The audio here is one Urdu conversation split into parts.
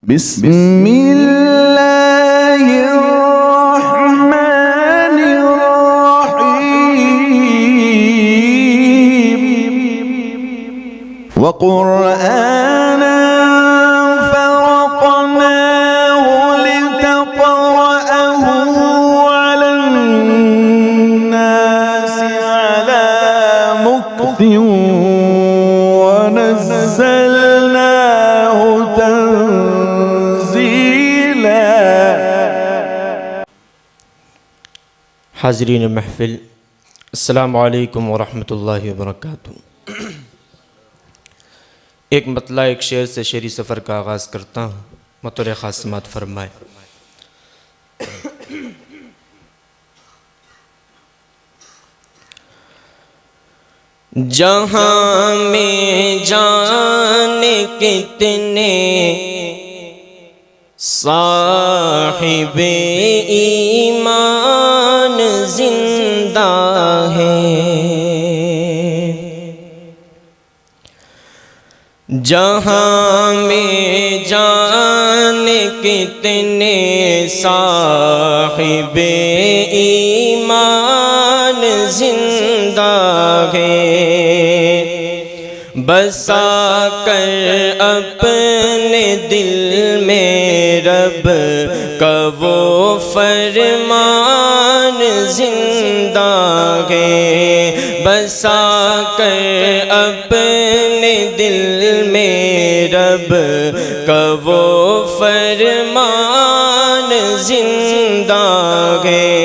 بسم اللہ الرحمن الرحیم وقرآنا فرقناه لتقرأه على الناس على مكث ونزلناه تنزيلا. حاضرین محفل، السلام علیکم ورحمۃ اللہ وبرکاتہ۔ ایک مطلع ایک شعر سے شعری سفر کا آغاز کرتا ہوں، بطور خاص سماعت فرمائے۔ جہاں میں جانے کتنے صاحب ایمان زندہ ہیں، جہاں میں جانے کتنے صاحب ایمان زندہ ہیں، بسا کر اپنے دل میں رب کا وہ فرمان زندہ ہے، بسا کر اپنے دل میں رب کا وہ فرمان زندہ ہے،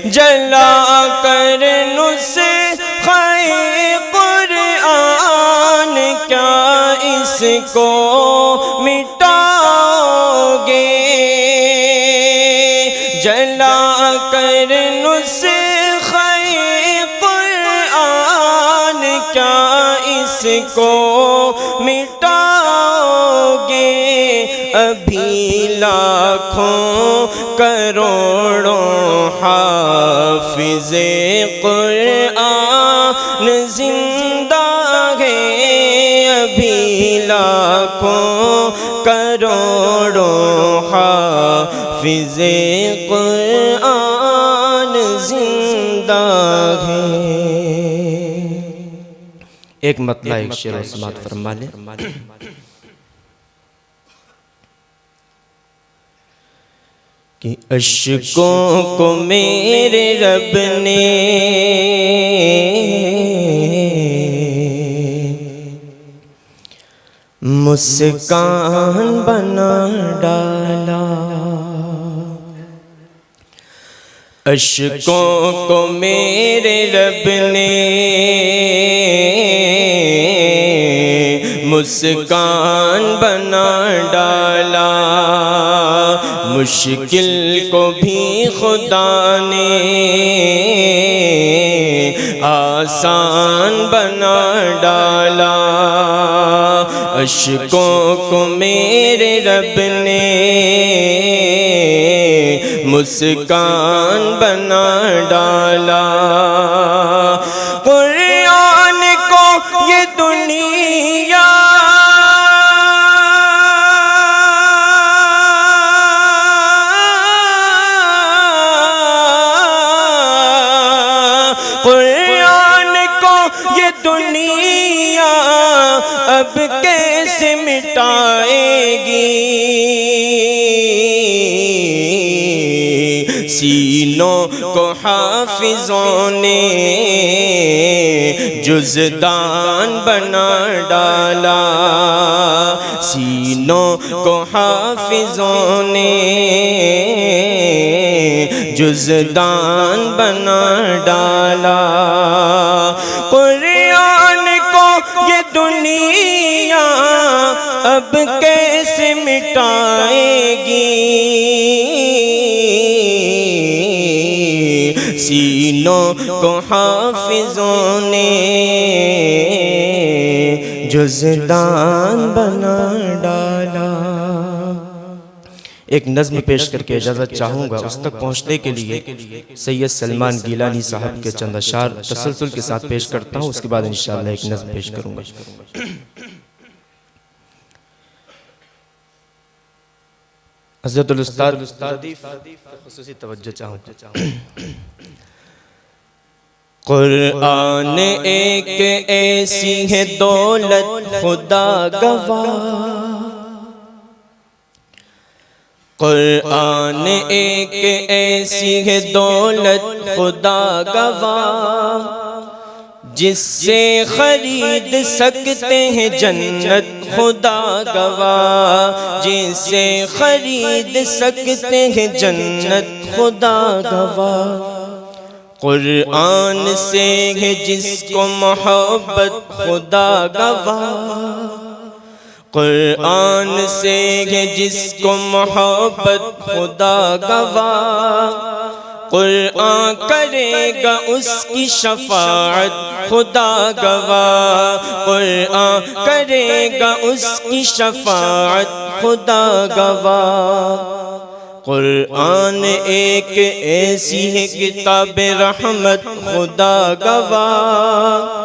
جلا کر نسخہ قرآن کیا اس کو مٹاؤ گے، جلا کر نسخہ قرآن کیا اس کو مٹاؤ گے، ابھی لاکھوں کروڑوں حافظ قرآن زندہ ہے، ابھی لاکھوں کروڑوں حافظ قرآن زندہ ہے۔ ایک مطلع ایک شعر و سماعت فرما لیں۔ کہ اشکوں کو میرے رب نے مسکان بنا ڈالا، اشکوں کو میرے رب نے مسکان بنا ڈالا، مشکل کو بھی خدا نے آسان بنا ڈالا، اشکوں کو میرے رب نے مسکان بنا ڈالا، قرآن کو یہ دنیا اب کیسے مٹائے گی، سینوں کو حافظوں نے جزدان بنا ڈالا، سینوں کو حافظوں نے جزدان بنا ڈالا، قرآن کو یہ دنیا اب کیسے مٹائے گی، سینوں کو حافظوں نے جزدان بنا ڈالا۔ ایک نظم پیش کر کے اجازت چاہوں گا، اس تک پہنچنے کے لیے سید سلمان گیلانی صاحب کے چند اشعار تسلسل کے ساتھ پیش کرتا ہوں، اس کے بعد انشاءاللہ ایک نظم پیش کروں گا۔ حضرت الاستاذ خصوصی توجہ چاہوں. قرآن ایک ایسی ہے دولت خدا گواہ، قرآن ایک ایسی ہے دولت خدا گواہ، جس سے خرید سکتے ہیں جنت خدا گواہ، جس سے خرید سکتے ہیں جنت خدا گواہ. قرآن سے ہے جس کو محبت خدا گواہ، قرآن سے ہے جس کو محبت خدا گواہ. قرآن کرے گا اس کی شفاعت خدا گواہ، قرآن کرے گا اس کی شفاعت خدا گواہ. قرآن ایک ایسی ہے کتاب رحمت خدا گواہ،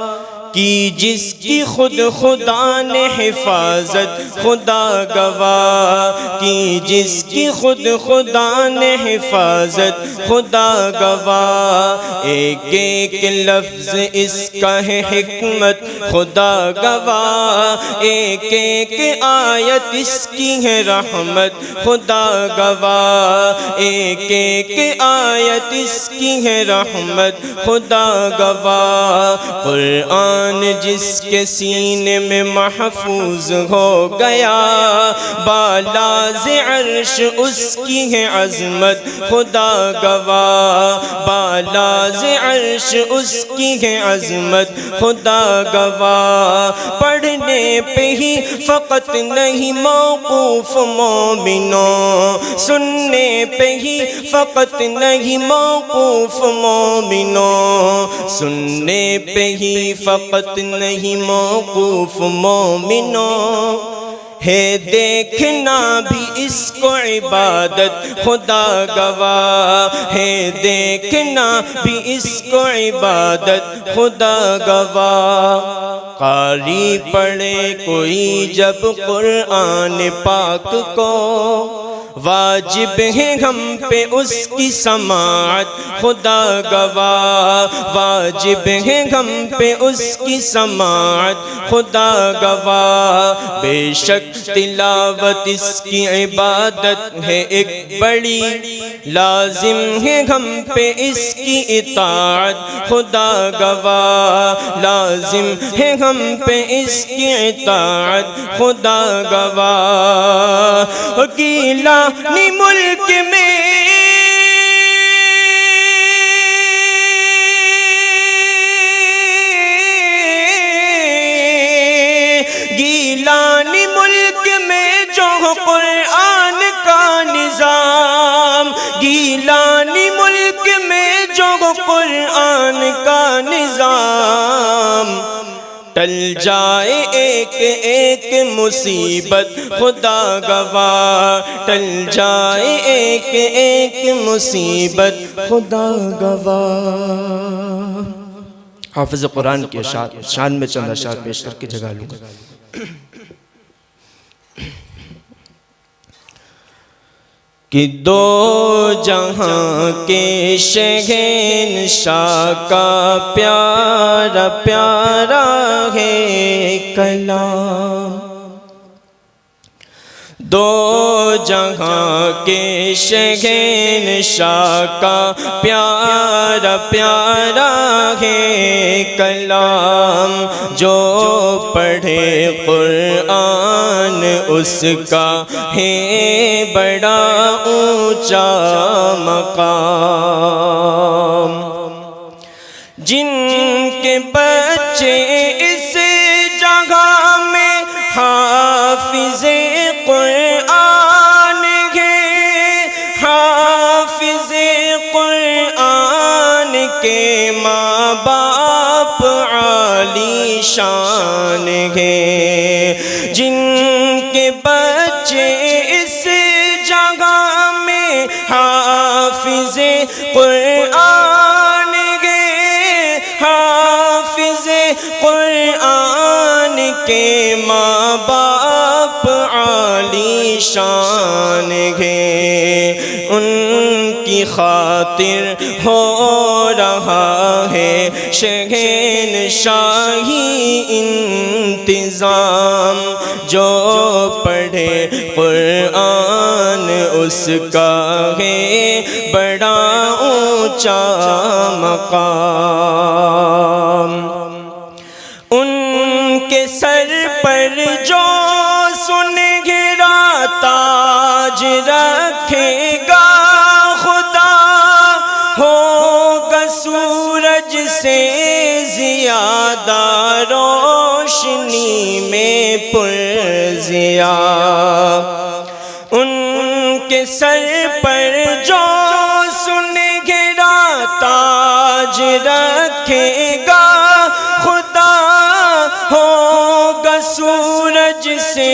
کی جس کی خود خدا نے حفاظت خدا گواہ، کی جس کی خود خدا نے حفاظت خدا گواہ. ایک ایک لفظ اس کا ہے حکمت خدا گواہ، ایک ایک آیت اس کی ہے رحمت خدا گواہ، ایک ایک آیت اس کی ہے رحمت خدا گواہ. قرآن جس کے سینے میں محفوظ ہو گیا، بالاز عرش اس کی ہے عظمت خدا گواہ، بالاز عرش اس کی ہے عظمت خدا گواہ. پڑھنے پہ ہی فقط نہیں موقوف مومنوں، سننے پہ ہی فقط نہیں موقوف مومنوں، سننے پہ ہی فقط نہیں موقوف مومنوں. ہے دیکھنا بھی اس کو عبادت خدا گواہ، ہے دیکھنا بھی اس کو عبادت خدا گواہ. قاری پڑھے کوئی جب قرآن پاک کو، واجب ہے ہم پہ اس کی سماعت خدا گواہ، واجب ہے ہم پہ اس کی سماعت خدا گواہ. بے شک تلاوت اس کی عبادت ہے ایک بڑی، لازم ہے ہم پہ اس کی اطاعت خدا گواہ، لازم ہے ہم پہ اس کی اطاعت خدا گواہ. گیلانی ملک میں گیلانی ملک میں جو قرآن کا نظام، گیلانی ملک میں جو قرآن کا نظام، ٹل جائے ایک ایک مصیبت خدا گواہ، ٹل جائے ایک ایک مصیبت خدا گواہ. حافظ قرآن کے شان میں چند اشعار پیش کر کے جگہ لوں گا. کہ دو جہاں کے شہنشاہ کا پیارا پیارا ہے کلام، دو جہاں کے شہنشاہ کا پیارا پیارا ہے کلام. جو پڑھے قرآن اس کا ہے بڑا اونچا مقام. جن کے بچے اس جگہ میں حافظ قرآن ہیں، حافظ قرآن کے ماں باپ عالی شان ہیں. جن کے بچے اس جگہ میں حافظ قرآن ہیں، حافظ قرآن کے ماں باپ عالی شان ہیں. خاطر ہو رہا ہے شہنشاہی انتظام، جو پڑھے قرآن اس کا ہے بڑا اونچا مقام۔ ان کے سر پر جو سنہرا تاج رکھے گا خدا، ہوگا سورج سے زیادہ روشنی میں پرضیاء۔ ان کے سر پر جو سنہرا تاج رکھے گا خدا، ہوگا سورج سے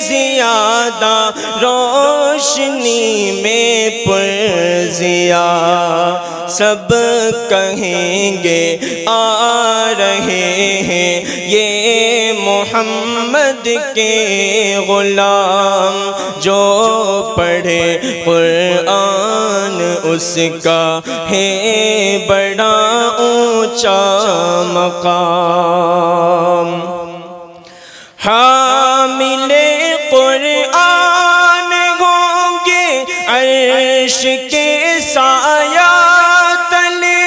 زیادہ روشنی میں پرضیاء۔ سب کہیں گے آ رہے ہیں یہ محمد کے غلام، جو پڑھے قرآن اس کا ہے بڑا اونچا مقام۔ حامل قرآن ہوں گے عرش کے سایہ تلے،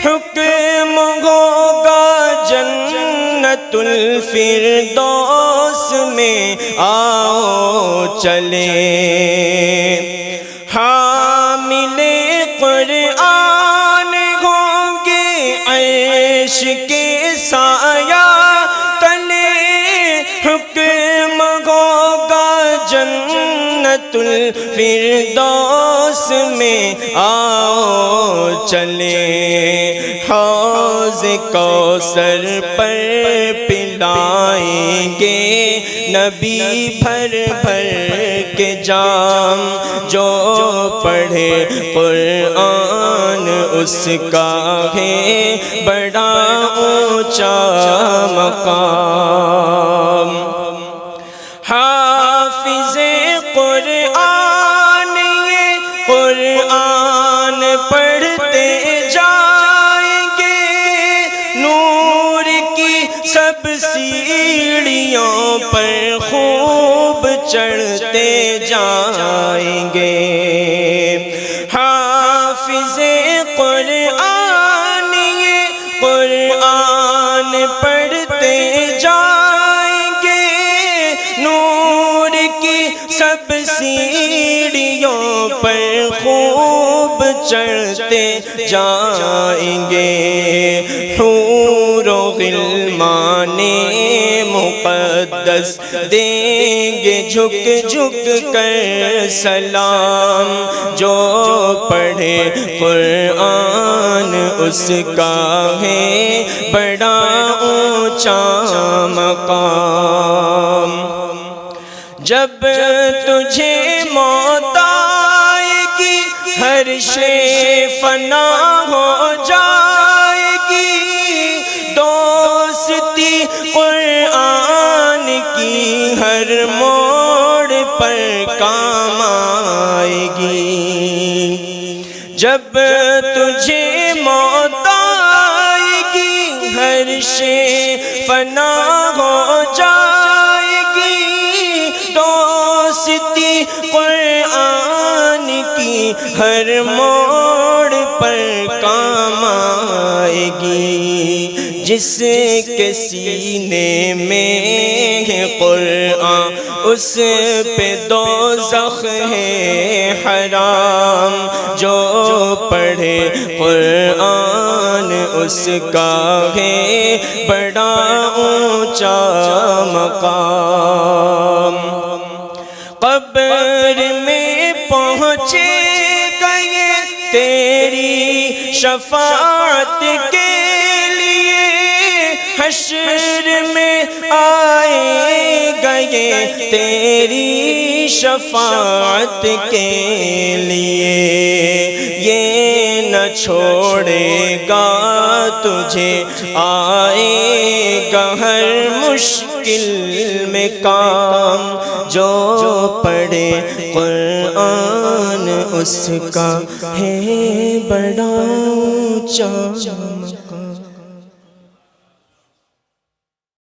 حکم ہوگا جنت الفردوس میں آؤ چلے۔ حامل قرآن ہوں گے عرش کے سایہ تلے، حکم ہوگا جنت الفردوس میں آؤ چلے۔ حوض کوثر پر پلائیں گے نبی بھر بھر کے جام، جو پڑھے قرآن اس کا ہے بڑا اونچا مقام۔ حافظ قرآن یہ قرآن پڑھتے جائیں گے، نور کی سب سیڑھیوں پر خوب چڑھتے جائیں گے۔ حافظ قرآن یہ قرآن پڑھتے جائیں گے، نور کی سب سیڑھیوں پر خوب چڑھتے جائیں گے۔ حور و غلمان مقدس دیں گے جھک جھک کر سلام، جو پڑھے قرآن اس کا ہے بڑا اونچا مقام۔ جب تجھے موت آئے گی ہر شے فنا ہو جائے گی، دوستی قرآن کی ہر موڑ پر کام آئے گی۔ جب تجھے موت آئے گی ہر شے فنا ہو جائے گی، دوستی قرآن کی ہر موڑ پر کام آئے گی۔ جس کے سینے میں ہے قرآن اس پہ دوزخ ہے حرام، جو پڑھے قرآن اس کا ہے بڑا اونچا مقام۔ قبر میں پہنچے گئے تیری شفاعت کے لیے، حشر میں آئے گئے تیری شفاعت کے لیے، یہ نہ چھوڑے گا تجھے آئے گا ہر مشکل میں کام، جو پڑھے قرآن اس کا ہے بڑا اونچا مقام۔